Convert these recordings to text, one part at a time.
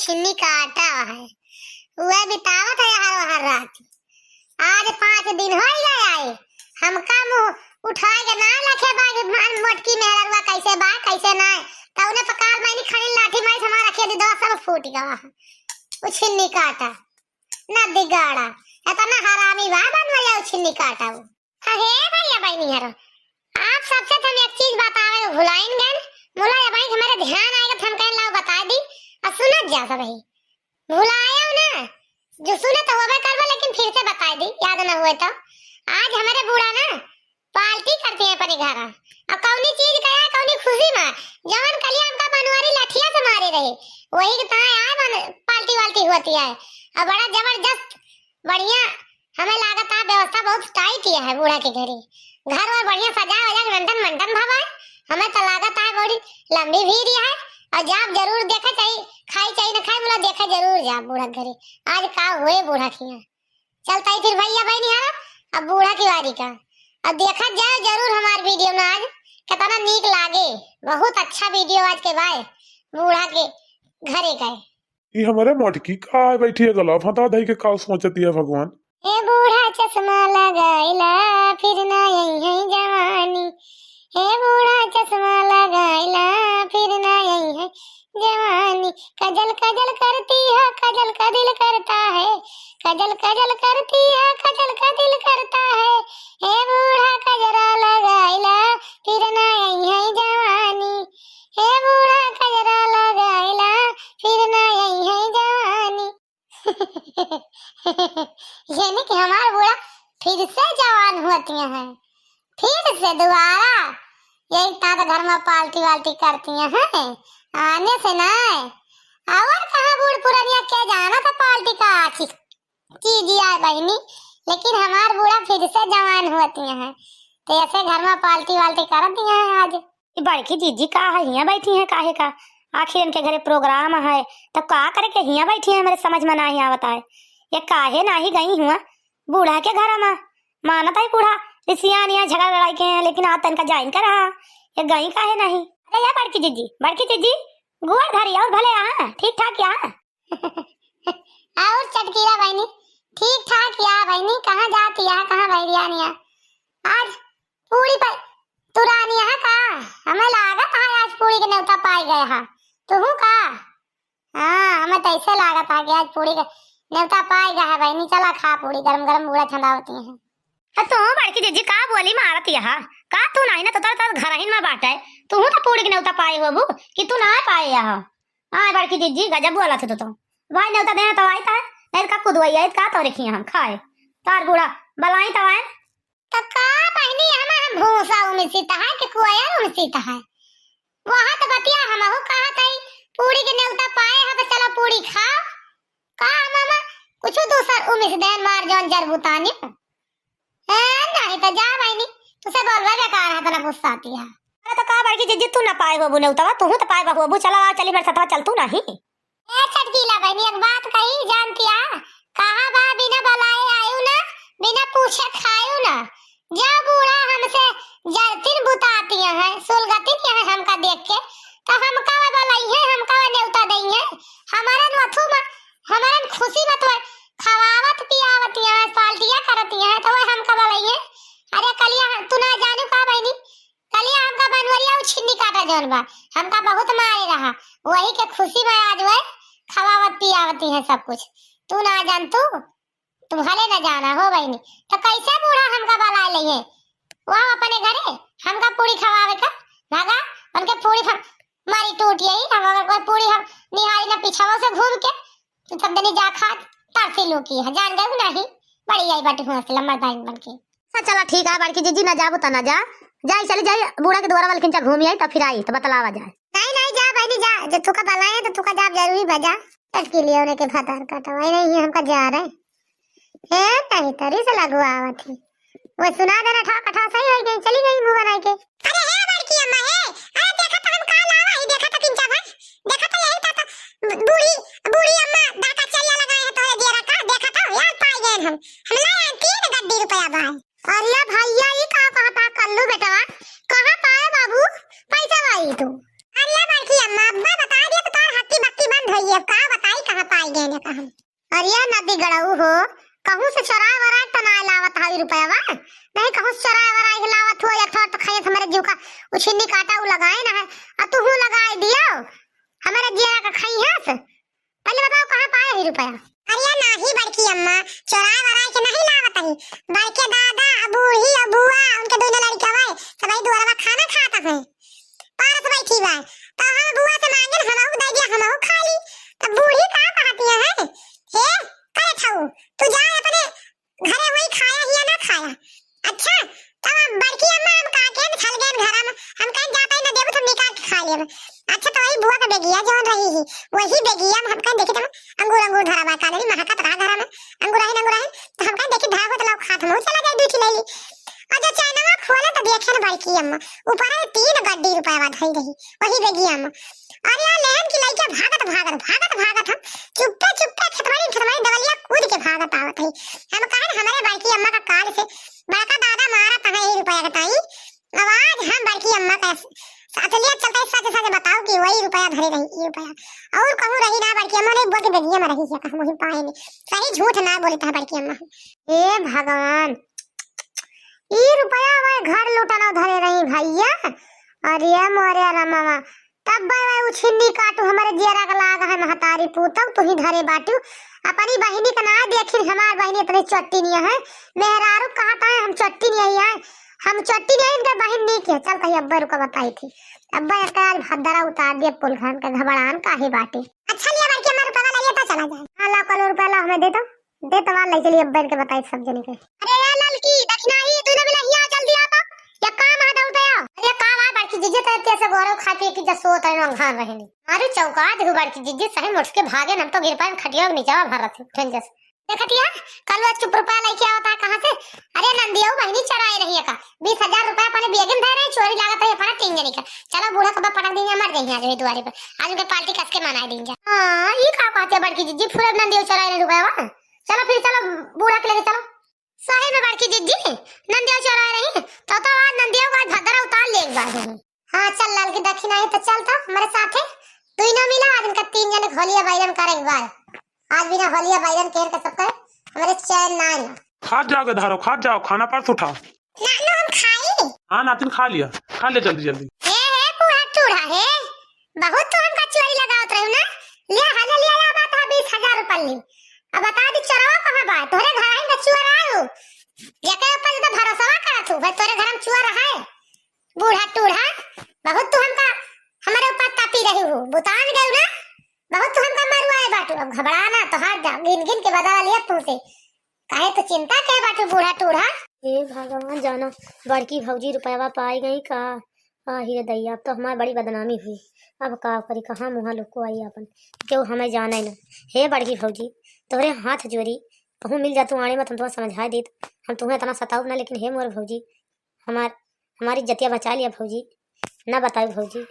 छिन्नी काटा है वह बितावत है हर रात। आज 5 दिन हो गए आए हमका मुंह उठाए के ना लखे बाग मोटकी मेहरवा कैसे बा कैसे ना तौने पकाल मैंने खड़ी लाठी माई हमारा रखे दी दवा सब फूट गया वो छिन्नी काटा ना दिगाड़ा इतना हरामी बा बनवाया वो छिन्नी काटा वो। हे भैया बहनी यार आप सबसे तो एक चीज बतावे भुलाएंगे मुला या भाई हमारे ध्यान आएगा हम कहें लाओ बता दी और सुना जा सब भाई भुलाया ना जो सुने तो वो मैं करवा लेकिन फिर से बता दी याद ना हुए तो। आज हमारे बूढ़ा ना पार्टी करते हैं अपने घर अब कौनी चीज का है कौनी खुशी में जवन कलिया हमका बनवारी लाठिया से मारे रहे वही के ताए आए पार्टी वाल्टी होती है और बड़ा जबरदस्त बढ़िया हमें लागत है व्यवस्था बहुत टाइट है बूढ़ा के घरे घर और बढ़िया सजा वजा मंटन मंटन भवा हमें तो लागत है बड़ी लंबी भीड़ है और जाप जरूर देखे चाहिए खाई चाहिए ना खाई बोला देखे जरूर जा बूढ़ा घरे आज का हुए बूढ़ा किया चलता ही फिर भैया बहनी है अब बूढ़ा की वारी का अब देखा जाए जरूर हमारे वीडियो में आज कितना नीक लागे बहुत अच्छा वीडियो आज के भाई बूढ़ा के घरे गए ये हमारे मोटकी का बैठी है गला फटा दही के का सोचती है भगवान। ए बूढ़ा चश्मा लगाइला फिर ना यही है जवानी हे बूढ़ा चश्मा लगाइला फिर ना यही है जवानी कजल कजल करती है कजल का दिल करता है कजल कजल करती है कजल का दिल करता है हे बूढ़ा कजरा लगाइला फिर ना यही है जवानी हे बूढ़ा कजरा लगाइला फिर ना यही है जवानी। यानी कि हमारा बूढ़ा फिर से जवान होती हैं फिर से दोबारा यही ताता घर में पार्टी वाल्टी करती हैं आने से ना और कहाँ बूढ़ पुरानिया क्या जाना था पार्टी का चीज यार बहनी लेकिन हमार बूढ़ा फिर से जवान होती हैं तो ऐसे घर में पार्टी वाल्टी करती हैं आज। बड़की जीजी का है यहाँ बैठी है काहे का आखिर इनके घरे प्रोग्राम है तो का करे के यहाँ बैठी है मेरे समझ में नहीं आवता है ये काहे नहीं गई हुआ बूढ़ा के घर में मानता है बूढ़ा रिसियानिया झगड़ा लड़ाई के हैं लेकिन आज तनका जाइन कर रहा ये गई काहे नहीं। अरे यार बड़की जीजी गुड़ धरी और भले यहाँ ठीक ठाक यहाँ और चटकीला बहनी ठीक ठाक यहाँ बहनी कहाँ जाती है कहाँ बैरिया आज पूरी पर तुरानी है का हमें लागत है आज पूरी के न्योता पाई गए हा तू का हाँ हमें तो ऐसे लागत है कि आज पूरी के न्योता पाई गया है बहनी चला खा पूरी गरम गरम बूढ़ा ठंडा होती है। तो बड़की जीजी का बोली मारत यहाँ का तू नहीं ना तो तर घर ही में बाटे तू तो पूरी के न्योता पाई हो कि तू ना पाए यहाँ हाँ बड़की जीजी गजब बोला थे तो भाई न्योता देना तो आई था नहीं का खुद वही का तो रखी हम खाए तार बूढ़ा बलाई तो आए तो का बहनी हम भूसा उमिसीता है कि कुआया उमिसीता है वहां तो बतिया हम हो कहा था पूरी के न्योता पाए है तो चलो पूरी खा का मामा कुछ दूसर उमिस देन मार जोन जरबुतानी नहीं तो जा बहनी तुसे बोलवा बेकार है तना गुस्सा आती है। अरे तो का बड़की जीजी तू ना पाए हो बुने उतवा तू तो पाए बाबू चला चली मेरे साथ चल तू नहीं ए छटकीला बहनी एक बात कही जानती है कहां बा बिना बुलाए आयु ना बिना पूछे खायु ना जा बूढ़ा हमसे जरतिन बुताती है सुलगती है हमका देख के तो हमका बुलाई है हमका न्योता दई है हमारा नथु में हमारा खुशी में तो खवावत पियावत है पाल्टिया करती है तो हमका बुलाई है। अरे कलिया तू ना जानू का बहनी कलिया हमका बनवरिया छिन्नी काटा जोन बा हमका बहुत मारे रहा वही के खुशी में आज वह खवावत पियावती है सब कुछ तू ना जान तू तुम्हारे न जाना हो बहनी तो कैसे बूढ़ा हमका बुला लिए वहाँ अपने घरे हमका पूरी खवावे का भागा उनके पूरी मारी टूट यही हम अगर कोई पूरी हम निहारी ना पीछाओ से घूम के तो सब दिन जा खा तारसी लुकी है जान गए नहीं बड़ी आई बाटी हुआ लम्बा टाइम बन के चला ठीक है बड़की जीजी ना जाबो तो ना जा जाई चली जाई बूढ़ा के द्वारा वाले चल घूमी आई तो फिर आई तो बतलावा जाए नहीं जा बहनी जा जो तुका बुलाए तो तुका जाब जरूरी बजा के लिए उन्हें के फतार कटवाई नहीं हमका जा रहे है नहीं तरी से लगवा आवत थी वो सुना देना ठा सही हो गई चली गई मुंह बनाई के। अरे है बड़की अम्मा है अरे देखा तो हम का लावा ही देखा तो किंचा भर देखा तो यही था बूढ़ी बूढ़ी अम्मा दाका चलिया लगाए है तो ये गेरा का देखा तो यार पाई गए हम लाए 3 गड्डी रुपया भाई अरे भैया ये कहां पा कल्लू बेटा कहां पाए बाबू पैसा भाई तू अरे बड़की अम्मा अब्बा बता दिया तो तार हत्ती बत्ती बंद बंद होई है का बताई कहां पाई गए ने कहां। अरे नदी गड़ाऊ हो कहूं से चोरा वरा तना लावत हाई रुपया वा नहीं कहूं से चोरा वरा लावत हो या तो खाए हमारे जीव का उछिन्नी काटा उ लगाए ना है आ तू लगाए दियो हमारे जीरा का खाई है। पहले बताओ कहां पाए ही रुपया। अरे नाही बड़की अम्मा चोरा वरा के नहीं लावत है बड़के दादा बूढ़ी बुआ उनके दोनों लड़के भाई सभी दुआरा खाना खाता है पारस बैठी बा तो हम बुआ से मांगे हम दे दिया हम खा ली तो बूढ़ी का कहती है हे करे खाऊ तू जा अपने घरे वही खाया ही ना खाया। अच्छा तब बड़की अम्मा हम काटे में चल गए घर में हम कहीं जाता ही ना देबो तो निकाल के खा लेब। अच्छा तो वही बुआ का बेगिया जोन रही ही वही बेगिया हम कहीं देखे तो अंगूर धरा बा काले महका तरा घर में अंगूर है तो हम कहीं देखे धा हो तो लोग खात हो चला गए ड्यूटी ले ली और जो चाइना में खोला तो देखे ना बड़की अम्मा ऊपर है 3 गड्डी रुपया बात धई रही वही बेगिया अम्मा। और यार लेहन की लइका भागत हम चुप्पे खतवाड़ी दवलिया कूद के भागत आवत है। हम कहा हमारे बड़की अम्मा का काल से बड़का दादा मारा था ये रुपया कटाई आवाज हम बड़की अम्मा का साथलिया चलता है सच बताओ कि वही रुपया धरे रही ये रुपया और कहूं रही ना बड़की अम्मा ने बोल के बेगिया में रही है कहूं वही पाए नहीं सही झूठ ना बोली था बड़की अम्मा। ए भगवान ये रुपया मैं घर लुटाना धरे रही भैया। अरे मोरे रामा तब भाई उछिन्नी काटू हमारे जेरा का लाग है महतारी पूतम तू ही धरे बाटू अपनी बहिनी का ना देखी हमार बहिनी इतनी चट्टी नहीं है मेहरारू कहता है हम चट्टी नहीं है हम चट्टी नहीं इनका बहन नहीं के चल कहीं अब्बा रुका बताई थी अब्बा एक आज भद्दरा उतार दिए पुल खान का घबरान काहे बाटे। अच्छा लिया बल्कि हमारे रुपया लाइए तो चला जाए। हां ला कल रुपया ला हमें दे तो मार ले चलिए अब्बा इनके बताई सब जने के। अरे यार ललकी दक्षिणाई तूने बोला यहां जल्दी आ तो या काम आ दउते अरे काम आ बड़की जिज्जे ते से गोरो खाते की जसो तनो घान रहे नहीं मारे चौका देखो बड़की जिज्जे सही मुठ के भागे हम तो गिर पाए खटिया नहीं जावा भारत ठंजस देखतिया कल वो चुप रुपया लेके आवता है कहां से। अरे नंदियो बहनी चराए रही है का 20,000 रुपया अपने बेगम दे रहे चोरी लागत है अपना 3 जने का चलो बूढ़ा कब पटक देंगे मर गई आज दुआरे पर आज उनके पार्टी कस के मना देंगे। हां ये का कहते बड़की जिज्जी पूरा नंदियो चराए रहे रुपया चलो फिर चलो बूढ़ा के लेके चलो सही में बड़की जिज्जी नंदियो चराए रही तो आज नंदियो का भद्रा उतार ले एक बार। हां चल लाल की दक्षिणाई तो चलता हमारे साथ है तू ही ना मिला आज उनका 3 जने होलिया बैरन कर एक बार आज बिना होलिया बैरन केर के सब हमारे चैन ना आना। खा जाओगे धारो खा जाओ खाना पर उठाओ ना हम खाई। हाँ नातिन खा लिया खा ले जल्दी जल्दी। हे पूरा टूड़ा है बहुत तो हमका चोरी लगावत रही ना लिया हले लिया या बात 20,000 रुपया ली अब बता दी चोरवा कहां बा तोरे घर आई में चुआ आयो जेके ऊपर तो भरोसा करत हूं भाई तोरे घर में चुआ रहा है बूढ़ा टूढ़ा बहुत तो हमका हमारे ऊपर तापी रही हो बुतान गए ना बहुत तो हमका मरवाए बाटू अब घबराना तो हाथ जा गिन के बदला लिया तुमसे काहे तो चिंता के बाटू बूढ़ा टूढ़ा। हे भगवान जानो बड़की भौजी रुपया पाई गई का हीरे दैया अब तो हमारी बड़ी बदनामी हुई अब का करी कहाँ मुँह लुको आई अपन क्यों हमें जाना ही ना। हे बड़की भौजी तोरे हाथ जोड़ी कहूँ मिल जा तू आने में तुम तो समझा देत हम तुम्हें इतना सताऊ ना लेकिन हे मोर भौजी हमारी इज्जतिया बचा लिया भौजी ना बताओ भौजी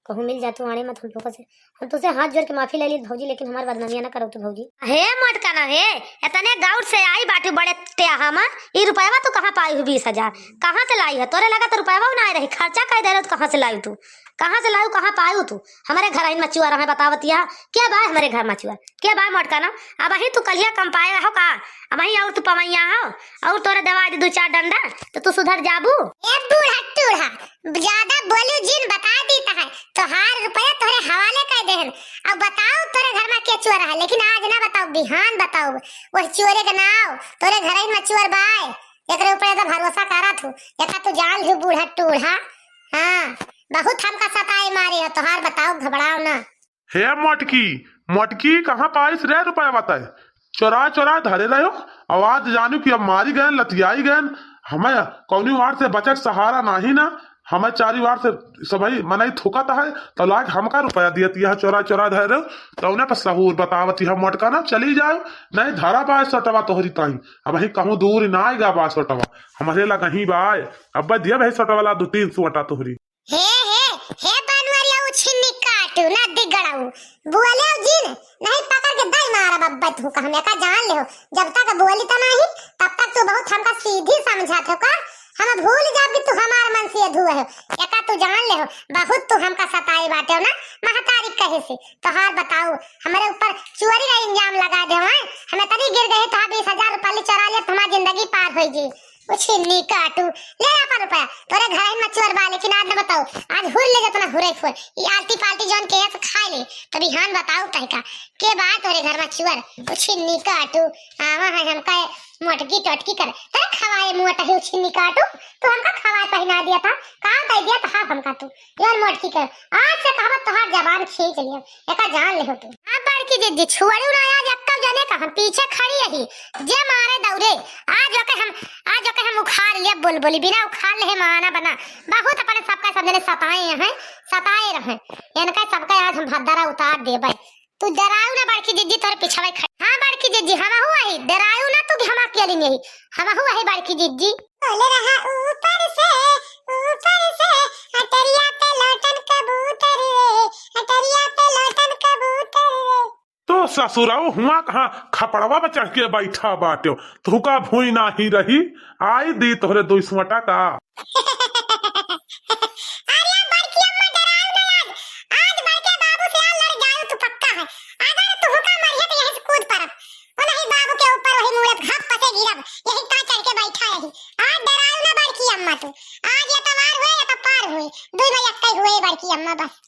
कहूँ मिल जा तू आने मत हम लोगों से हम तुझसे हाथ जोड़ के माफी ले ली भौजी लेकिन हमारी बदनामियां ना करो तो भौजी। हे मटका ना हे इतने गाउट से आई बाटू बड़े त्याहा में ये रुपया तू कहाँ पाई हो 20,000 कहाँ से लाई है तोरे लगा तो रुपया ना रही खर्चा कर दे रहे तो कहाँ से लाई तू कहाँ से लायू कहाँ पायू तू हमारे घर में मचुआ रहा बतावतिया क्या बाय हमारे घर मचुआ क्या बाय मटका ना अब वही तू कलिया कम पाए हो का अब वही और तू पवैया हो और तोरे दवा दे 2-4 डंडा तो तू सुधर जाबू। ए बूढ़ा टूढ़ा ज्यादा बोलू जिन बता देता है तो हार रुपया तोरे हवाले कर देहन अब बताओ तोरे घर में क्या चोर है लेकिन आज ना बताओ बिहान बताओ वो चोरे का नाव तोरे घर में चोर बाय एकरे ऊपर तो भरोसा करत हूं एका तू जान ली बूढ़ा टूढ़ा। हां बहुत हमका सताए मारे हो तोहार बताओ घबराओ ना। हे मटकी कहाँ पाइस रे रुपया बताए चोरा धरे रहे हो आवाज जानू कि अब मारी गए लतियाई गए हमें कौनी वार से बचक सहारा नहीं ना हमें 4 वार से सभी मनाई थुकत है तो लाग हमका रुपया दियती है चोरा धरे तो उन्हें पर सहूर बतावती है मटका ना चली जाओ नहीं धरा पाए सटवा तोहरी ताई अब वही कहूँ दूर ना आएगा बा सटवा हमारे ला कहीं बाय अब दिया भाई सटवा 2-300 अटा तोहरी। हे बनवरिया उछिन्नी काटू ना दिगड़ाऊ बोले जिन नहीं पकड़ के दई मारा बब्बा तू का हमें का जान ले हो जब तक बोली तो नहीं तब तक तू बहुत हमका सीधी समझात हो का हम भूल जाब कि तू हमार मन से धुआ है। एका तू जान ले हो बहुत तू हमका सताई बाटे हो ना महतारी कहे से। तो हाल बताओ हमारे ऊपर चोरी का इंजाम लगा दे हैं। हमें तभी गिर गए तो 20,000 रुपया चोरा लिया, तुम्हारी जिंदगी पार हो गई। छिन्नी काटू ले अपन रुपया तोरे घर में चोर बा, लेकिन आज न बताओ आज हुर ले जतना हुरे फुर ई आलती पालती जौन के से खा ले। तभी हान बताओ कहीं का के बात तोरे घर में चोर छिन्नी काटू आवा है हमका मोटकी टटकी कर तेरे खवाए मोटा है छिन्नी काटू। तो हमका खवाए पहना दिया था कहां कह दिया था हमका तू यार मोटकी कर। आज से कहावत तोहार जबान खींच लियो एका जान ले हो तू। अब बड़की जिद्दी छुआड़ी ना आज अक्कल जाने का हम पीछे खड़ी रही जे मारे दौड़े आज ओके हम उखाड़ लिया बुलबुली बिना उखाड़ ले माना बना बहुत अपने सबका सब जने सताए रहे इनका सबका आज हम भद्दारा उतार देबे। तू डराऊ ना बड़की जिद्दी तोरे पिछवे खड़ी। हां बड़की जिद्दी हम हुआ ही डराऊ ना तू भी हम अकेली नहीं हम हुआ ही बड़की जिद्दी बोले रहा ऊपर से अटरिया पे लौटन कबूतर रे अटरिया पे लौटन कबूतर रे। तो ससुराओ हुआ कहाँ खपड़वा में चढ़ के बैठा बाटे तू का भूई ना ही रही आई दी तोहरे 200 टका। अरे बड़की अम्मा डराओ ना आज बड़के बाबू से लड़ जाओ तू पक्का है। अगर तू हुक्का मारिए तो यहीं से कूद पड़ब और नहीं बाबू के ऊपर वही मुड़े घप से गिरब यही ता चढ़ के बैठा रही। आज डराओ ना बड़की अम्मा तू आज ये तवार हुए या तो पार हुए दो में एक हुए बड़की अम्मा बस।